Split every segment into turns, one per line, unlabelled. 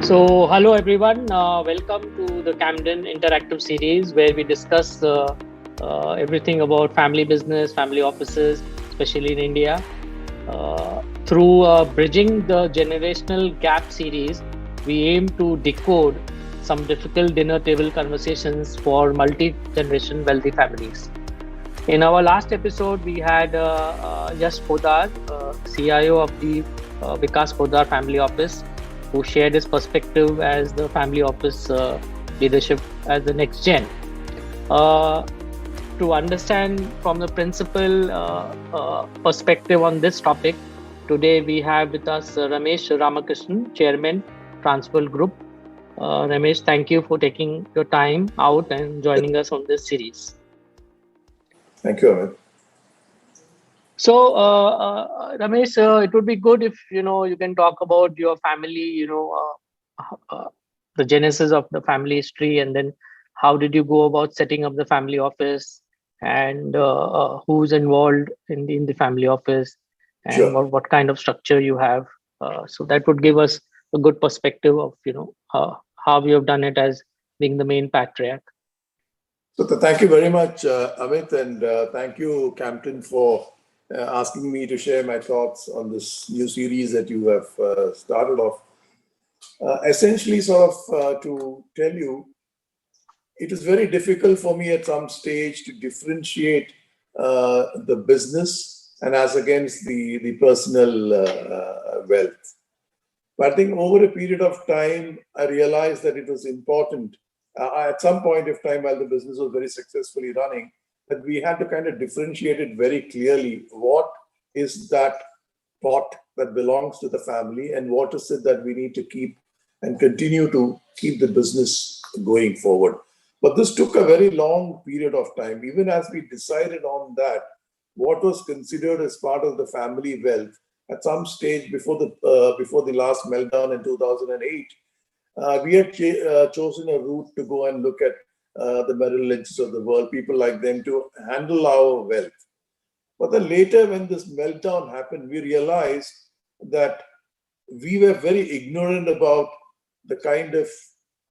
Hello everyone. Welcome to the Camden Interactive Series, where we discuss everything about family business, family offices, especially in India. Through Bridging the Generational Gap series, we aim to decode some difficult dinner table conversations for multi-generation wealthy families. In our last episode, we had Yash Podar, CIO of the Vikas Podar Family Office, who shared his perspective as the family office leadership as the next gen. Uh, to understand from the principal perspective on this topic, today we have with us Ramesh Ramakrishnan, Chairman, Transworld Group. Ramesh, thank you for taking your time out and joining us on this series.
Thank you, Amit.
Ramesh, it would be good if you can talk about your family, the genesis of the family history, and then how did you go about setting up the family office, and who's involved in the family office, and
Sure.
what kind of structure you have. So that would give us a good perspective of how you have done it as being the main patriarch.
So thank you very much, Amit, and thank you, Campton, for asking me to share my thoughts on this new series that you have started off. Essentially, to tell you, it is very difficult for me at some stage to differentiate the business and as against the personal wealth. But I think over a period of time, I realized that it was important at some point of time while the business was very successfully running, that we had to kind of differentiate it very clearly. What is that pot that belongs to the family and what is it that we need to keep and continue to keep the business going forward. But this took a very long period of time. Even as we decided on that, what was considered as part of the family wealth at some stage before the last meltdown in 2008, we had chosen a route to go and look at the Merrill Lynch's of the world, people like them, to handle our wealth. But then later, when this meltdown happened, we realized that we were very ignorant about the kind of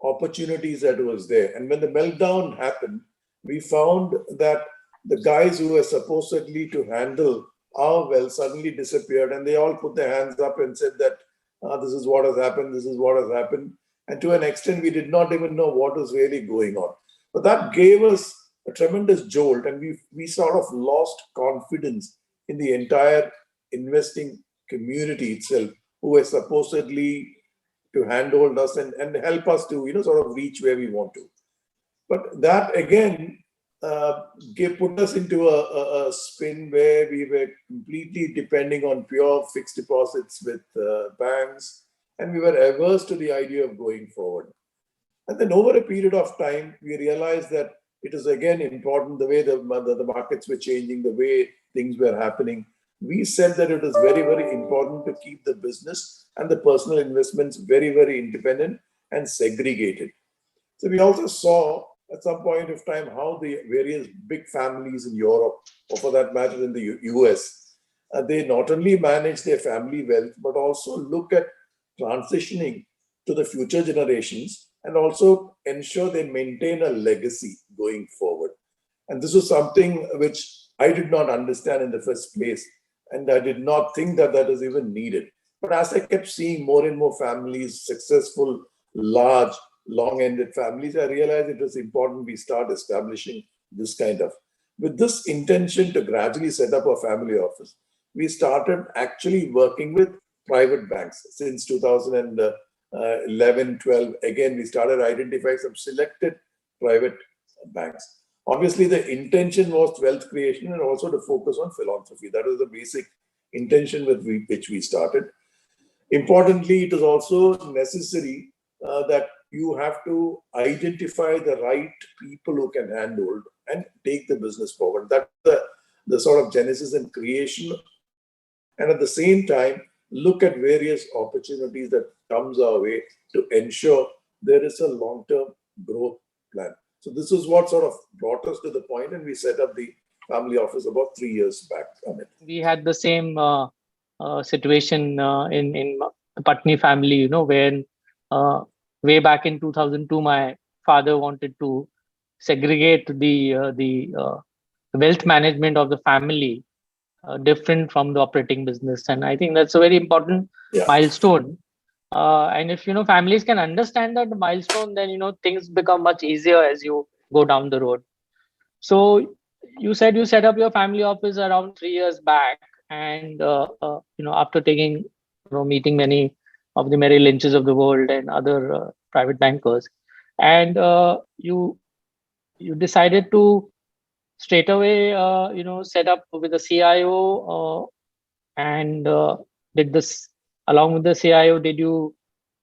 opportunities that was there. And when the meltdown happened, we found that the guys who were supposedly to handle our wealth suddenly disappeared, and they all put their hands up and said that this is what has happened, this is what has happened. And to an extent, we did not even know what was really going on. But that gave us a tremendous jolt, and we sort of lost confidence in the entire investing community itself, who were supposedly to handhold us and help us to sort of reach where we want to. But that again put us into a spin where we were completely depending on pure fixed deposits with banks, and we were averse to the idea of going forward. And then over a period of time, we realized that it is again important the way the markets were changing, the way things were happening. We said that it is very, very important to keep the business and the personal investments very, very independent and segregated. So we also saw at some point of time how the various big families in Europe, or for that matter in the US, they not only manage their family wealth, but also look at transitioning to the future generations and also ensure they maintain a legacy going forward. And this was something which I did not understand in the first place, and I did not think that that is even needed. But as I kept seeing more and more families, successful, large, long-ended families, I realized it was important we start establishing this kind of. With this intention to gradually set up a family office, we started actually working with private banks since 2011, 12. Again, we started identifying some selected private banks. Obviously, the intention was wealth creation and also to focus on philanthropy. That was the basic intention with which we started. Importantly, it is also necessary that you have to identify the right people who can handle and take the business forward. That's the sort of genesis and creation. And at the same time, look at various opportunities that comes our way to ensure there is a long-term growth plan. So this is what sort of brought us to the point, and we set up the family office about 3 years back.
We had the same situation in the Patni family, when uh, way back in 2002, my father wanted to segregate the wealth management of the family different from the operating business, and I think that's a very important
Yeah.
milestone. And if families can understand that milestone, then things become much easier as you go down the road. So you said you set up your family office around 3 years back, and after taking meeting many of the Merrill Lynches of the world and other private bankers, and you decided to straight away set up with the CIO, and did this along with the CIO. Did you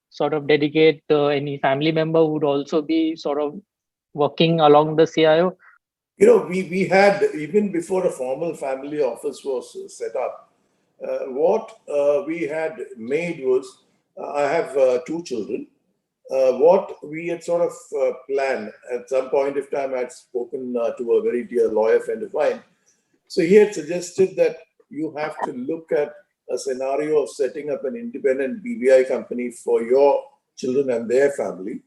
sort of dedicate any family member who would also be sort of working along the CIO?
We had, even before a formal family office was set up, what we had made was, I have two children. What we had sort of planned at some point of time, I had spoken to a very dear lawyer friend of mine. So he had suggested that you have to look at a scenario of setting up an independent BVI company for your children and their family.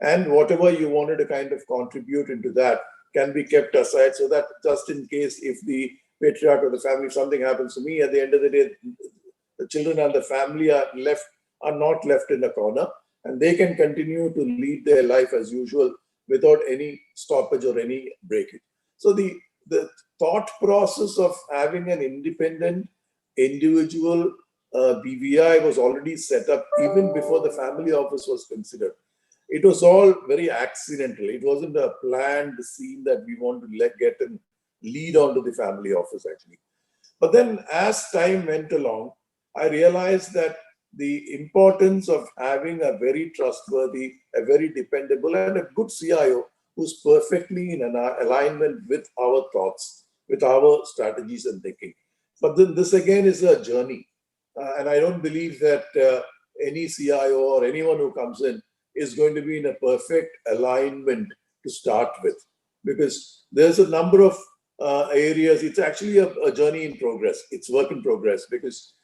And whatever you wanted to kind of contribute into that can be kept aside, so that just in case if the patriarch of the family, if something happens to me, at the end of the day, the children and the family are not left in a corner, and they can continue to lead their life as usual without any stoppage or any breakage. So the thought process of having an independent individual BVI was already set up even before the family office was considered. It was all very accidental. It wasn't a planned scene that we want to get and lead on to the family office, actually. But then as time went along, I realized that the importance of having a very trustworthy, a very dependable, and a good CIO who's perfectly in an alignment with our thoughts, with our strategies and thinking. But then this again is a journey. And I don't believe that any CIO or anyone who comes in is going to be in a perfect alignment to start with, because there's a number of areas. It's actually a journey in progress. It's work in progress, because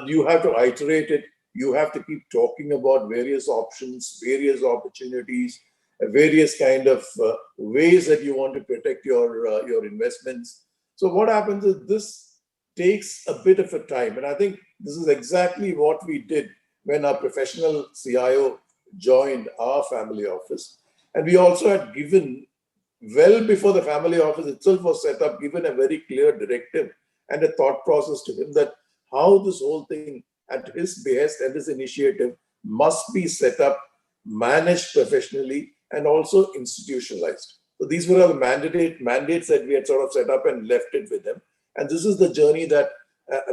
you have to iterate it. You have to keep talking about various options, various opportunities, various kind of ways that you want to protect your investments. So what happens is this takes a bit of a time, and I think this is exactly what we did when our professional CIO joined our family office. And we also had given, well before the family office itself was set up, given a very clear directive and a thought process to him that how this whole thing at his behest and his initiative must be set up, managed professionally, and also institutionalized. So these were the mandates that we had sort of set up and left it with him. And this is the journey that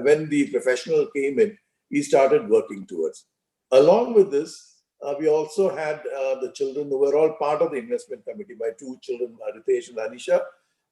when the professional came in, he started working towards. Along with this, we also had the children who were all part of the investment committee. My two children, Ritesh and Anisha,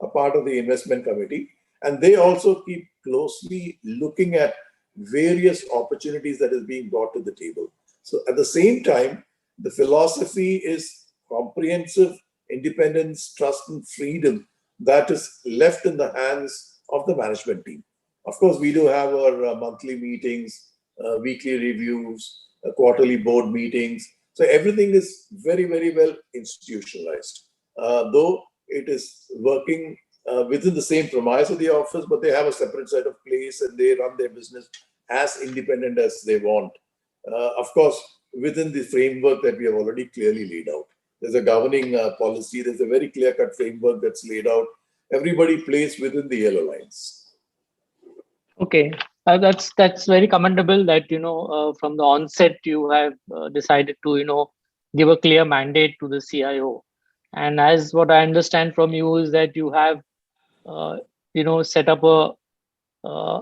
are part of the investment committee. And they also keep closely looking at various opportunities that is being brought to the table. So at the same time, the philosophy is comprehensive independence, trust, and freedom that is left in the hands of the management team. Of course, we do have our monthly meetings, weekly reviews, quarterly board meetings. So everything is very, very well institutionalized. Though it is working within the same premise of the office, but they have a separate set of place and they run their business as independent as they want. Of course, within the framework that we have already clearly laid out. There's a governing policy, there's a very clear-cut framework that's laid out. Everybody plays within the yellow lines.
Okay, that's very commendable that from the onset you have decided to give a clear mandate to the CIO, and as what I understand from you is that you have set up a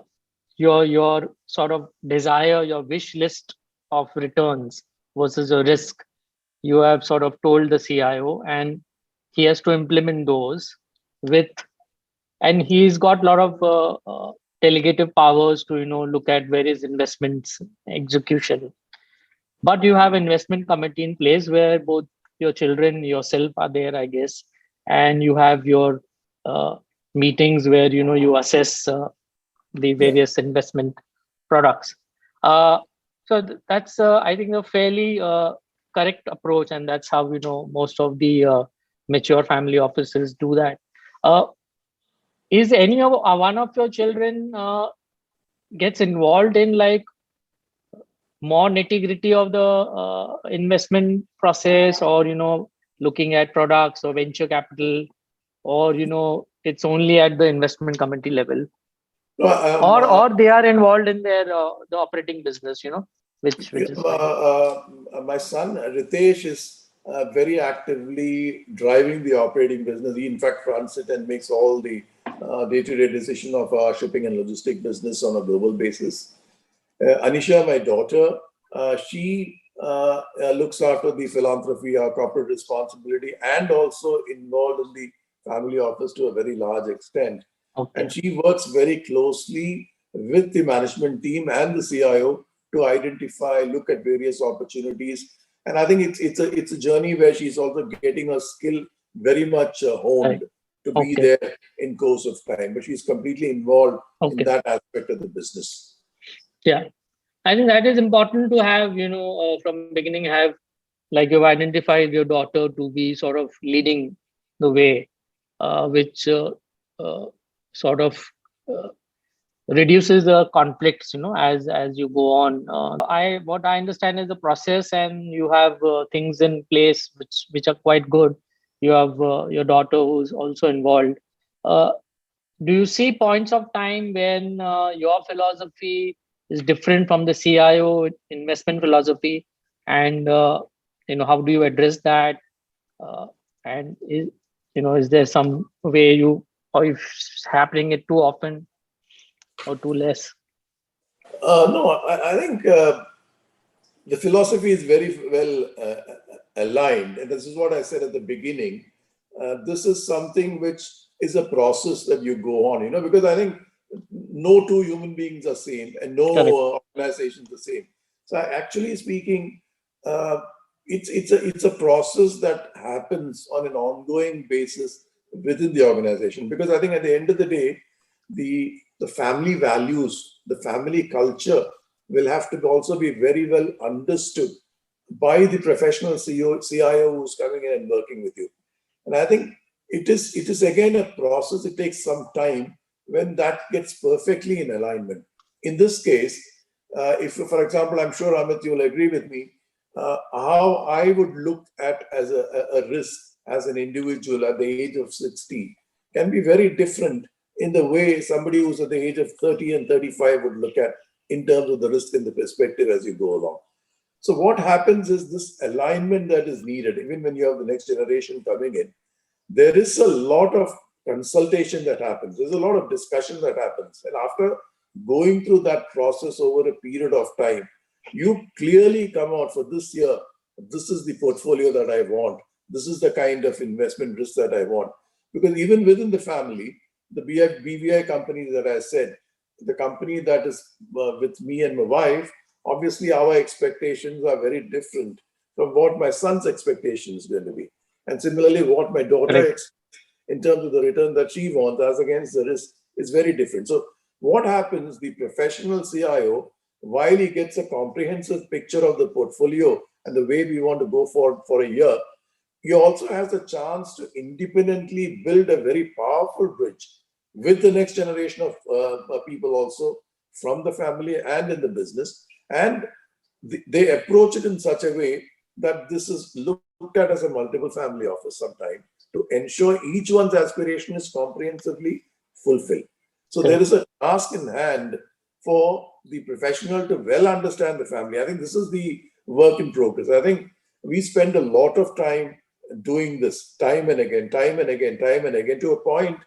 your sort of desire, your wish list of returns versus a risk. You have sort of told the CIO, and he has to implement those with, and he's got a lot of delegative powers to look at various investments execution. But you have investment committee in place where both your children, yourself are there, I guess, and you have your meetings where you assess the various investment products. Uh, so that's I think a fairly correct approach, and that's how most of the mature family offices do that. Is any of one of your children gets involved in like more nitty gritty of the investment process, or looking at products or venture capital, or it's only at the investment committee level,
No,
or they are involved in their the operating business, which is fine.
my son Ritesh is very actively driving the operating business. He, in fact, runs it and makes all the day-to-day decision of our shipping and logistic business on a global basis. Anisha, my daughter, she looks after the philanthropy, our corporate responsibility, and also involved in the family office to a very large extent.
Okay.
And she works very closely with the management team and the CIO to identify, look at various opportunities. And I think it's a journey where she's also getting her skill very much honed to be
Okay.
there in course of time. But she's completely involved in
Okay.
that aspect of the business.
Yeah, I think that is important to have, from beginning, have, like, you've identified your daughter to be sort of leading the way, which sort of uh, reduces the conflicts, as you go on. What I understand is the process, and you have things in place which are quite good. You have your daughter who's also involved. Uh, do you see points of time when your philosophy is different from the CIO investment philosophy, and how do you address that? And is there some way you, or if it's happening it too often or too less?
No, I think the philosophy is very well aligned. And this is what I said at the beginning. This is something which is a process that you go on, because I think no two human beings are same and no organization is the same. So actually speaking, it's a process that happens on an ongoing basis within the organization. Because I think at the end of the day, the family values, the family culture will have to also be very well understood by the professional CIO who's coming in and working with you. And I think it is again a process. It takes some time when that gets perfectly in alignment. In this case, if, for example, I'm sure Amit, you'll agree with me, how I would look at as a risk as an individual at the age of 60 can be very different in the way somebody who's at the age of 30 and 35 would look at in terms of the risk and the perspective as you go along. So what happens is this alignment that is needed, even when you have the next generation coming in, there is a lot of consultation that happens. There's a lot of discussion that happens. And after going through that process over a period of time, you clearly come out for this year, this is the portfolio that I want. This is the kind of investment risk that I want. Because even within the family, the BVI company that I said, the company that is with me and my wife, obviously our expectations are very different from what my son's expectation is going to be. And similarly, what my daughter expects in terms of the return that she wants as against the risk is very different. So what happens, the professional CIO, while he gets a comprehensive picture of the portfolio and the way we want to go for a year, he also has a chance to independently build a very powerful bridge with the next generation of people also from the family and in the business. And they approach it in such a way that this is looked at as a multiple family office sometime to ensure each one's aspiration is comprehensively fulfilled. So there is a task in hand for the professional to well understand the family. I think this is the work in progress. I think we spend a lot of time doing this time and again to a point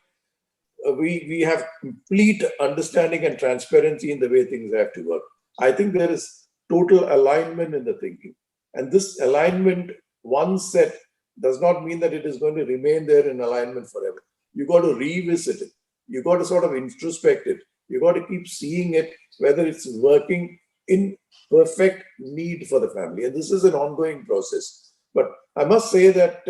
we have complete understanding and transparency in the way things have to work. I think there is total alignment in the thinking. And this alignment, once set, does not mean that it is going to remain there in alignment forever. You got to revisit it. You got to sort of introspect it. You got to keep seeing it, whether it's working in perfect need for the family. And this is an ongoing process. But I must say that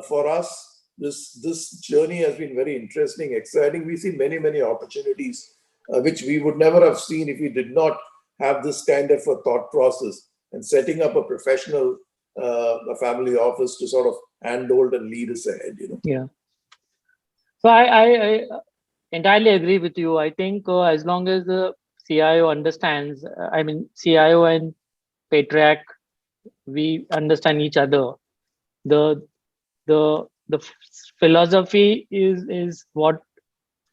for us, this journey has been very interesting, exciting. We see many opportunities which we would never have seen if we did not have this kind of a thought process and setting up a professional a family office to sort of handhold and lead us ahead.
Yeah. So I entirely agree with you. I think as long as the CIO understands, I mean, CIO and patriarch, we understand each other. The the philosophy is what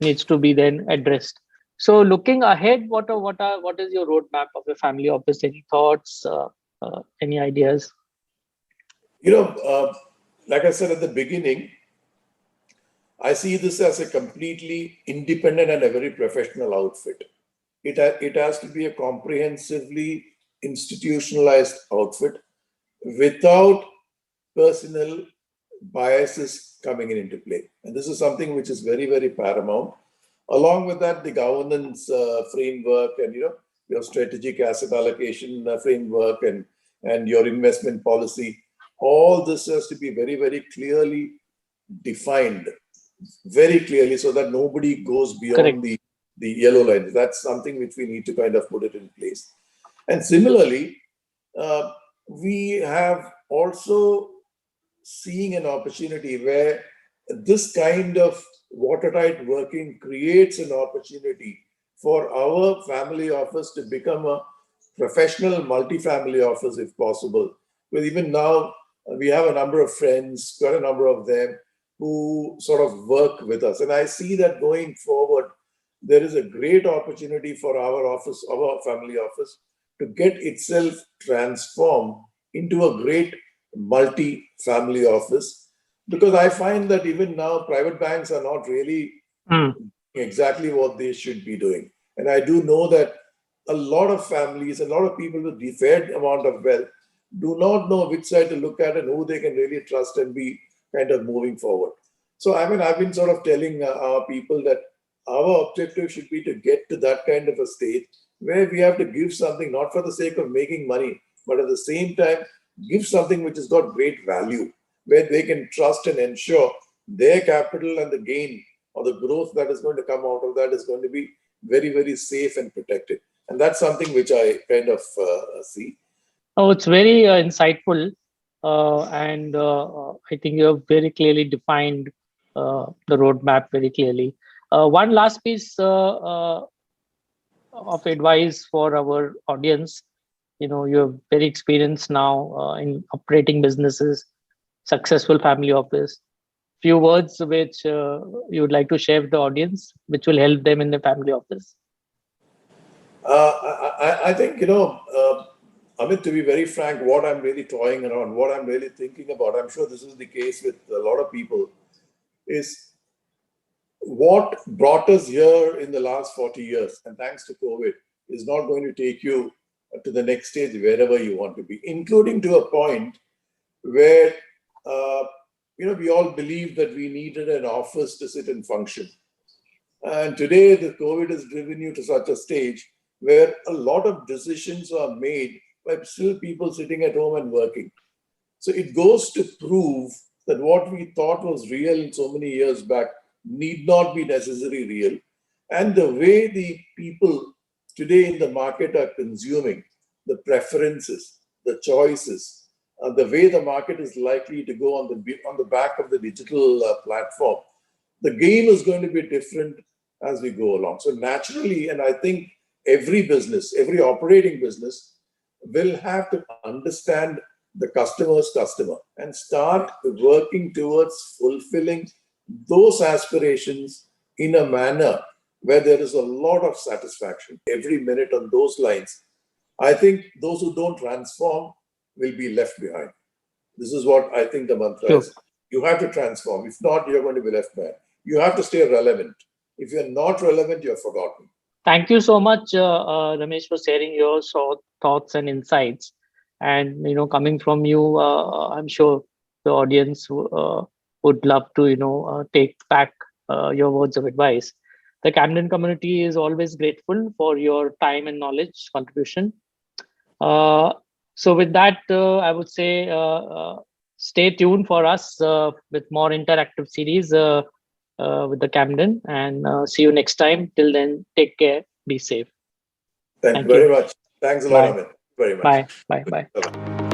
needs to be then addressed. So looking ahead, what is your roadmap of the family office? Any thoughts? Any ideas?
Like I said at the beginning, I see this as a completely independent and a very professional outfit. It has to be a comprehensively institutionalized outfit without personal biases coming into play. And this is something which is very, very paramount. Along with that, the governance framework and your strategic asset allocation framework and your investment policy, all this has to be very, very clearly defined, very clearly, so that nobody goes beyond
Correct.
the yellow line. That's something which we need to kind of put it in place. And similarly, we have also seeing an opportunity where this kind of watertight working creates an opportunity for our family office to become a professional multifamily office if possible. But even now, we have a number of friends, quite a number of them, who sort of work with us. And I see that going forward, there is a great opportunity for our office, our family office, to get itself transformed into a great multi-family office. Because I find that even now, private banks are not really exactly what they should be doing. And I do know that a lot of families, a lot of people with a fair amount of wealth do not know which side to look at and who they can really trust and be kind of moving forward. So, I mean, I've been sort of telling our people that our objective should be to get to that kind of a stage where we have to give something not for the sake of making money, but at the same time, give something which has got great value, where they can trust and ensure their capital and the gain or the growth that is going to come out of that is going to be very, very safe and protected. And that's something which I kind of see.
Oh, it's very insightful, and I think you have very clearly defined the roadmap very clearly. One last piece of advice for our audience. You're very experienced now in operating businesses, successful family office. Few words which you would like to share with the audience, which will help them in the family office.
I think, Amit, to be very frank, what I'm really toying around, what I'm really thinking about, I'm sure this is the case with a lot of people, is what brought us here in the last 40 years, and thanks to COVID, is not going to take you to the next stage wherever you want to be, including to a point where, we all believed that we needed an office to sit and function. And today, the COVID has driven you to such a stage where a lot of decisions are made by still people sitting at home and working. So it goes to prove that what we thought was real so many years back need not be necessarily real. And the way the people today in the market are consuming, the preferences, the choices, the way the market is likely to go on the back of the digital platform, the game is going to be different as we go along. So naturally, and I think every business, every operating business will have to understand the customer's customer and start working towards fulfilling those aspirations in a manner where there is a lot of satisfaction every minute on those lines. I think those who don't transform will be left behind. This is what I think the mantra
Sure.
is. You have to transform. If not, you're going to be left behind. You have to stay relevant. If you're not relevant, you're forgotten.
Thank you so much, Ramesh, for sharing your thoughts and insights. And coming from you, I'm sure the audience would love to take back your words of advice. The Camden community is always grateful for your time and knowledge contribution. So with that, I would say stay tuned for us with more interactive series with the Camden, and see you next time. Till then, take care, be safe.
Thank you very much. Thanks a lot,
Bye.
Amit. Very much.
Bye. Bye. Bye.
Bye-bye.